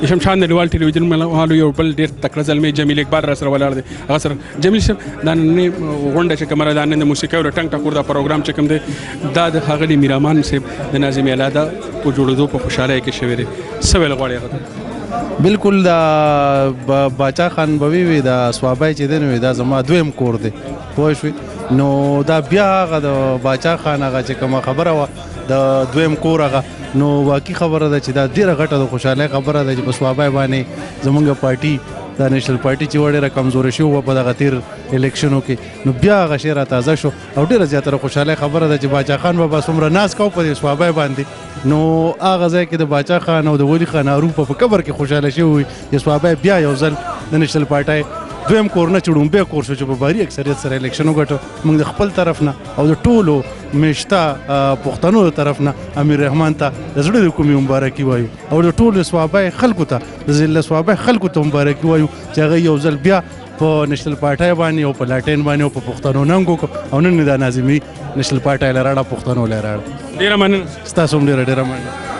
د شمشاد نړیوال ټلویزیون ملوالو یو بل ډېر تکړه زلمی جمیل اقبال را سره ولاړ دی. هغه سره جمیل صاحب دا نننۍ غونډه چې کومه ده، دا نن د موسیقۍ او د ټنګ ټکور دا پروګرام چې کوم دی دا د ښاغلي میرامان صاحب د ناظم الادا په جوړېدو په خوشحالۍ کې شوی دی. څه ویل غواړي هغه ته؟ بالکل دا باچا خان به وي دا سوابای چې دی نو دا زما دویم کور دی پوه شوې. نو دا بیا هغه د باچا خان هغه چې کومه خبره وه د دویم کور هغه نو واقعي خبره ده چې دا ډېره غټه د خوشحالۍ خبره ده چې په سوابای باندې زمونږ پارټي دا نیشنل پارټي چې ډېره کمزورې شوې وه په دغه تېر الیکشنو کې، نو بیا هغه شی راتازه شو او ډېره زیاتره خوشحالۍ خبره ده چې باچا خان بابا څومره ناز کو په دې سوابای باندې. نو هغه ځای کې د باچا خان او د ولی خان هارون په قبر کې خوشحاله شوي وي چې سوابای بیا یو ځل د نیشنل پارټۍ دویم کور نه چې ډومبی کور شو چې په باري اکثریت سره الیکشن وګټو. موږ د خپل طرف نه او د ټولو میشته پښتنو د طرف نه امیر رحمان ته د زړه د کومې مبارکي وایو او د ټولو سوابای خلکو ته د ضلع سوابای خلکو ته مبارکي وایو چې هغه یو ځل بیا په نیشنل پارټۍ باندې او په لاټین باندې او په پښتنو ننګ وکړو او نن د ناظمي نیشنل پارټۍ لراړه پښتنو لراړه. ډېره مننه. ستاسو هم ډېره مننه.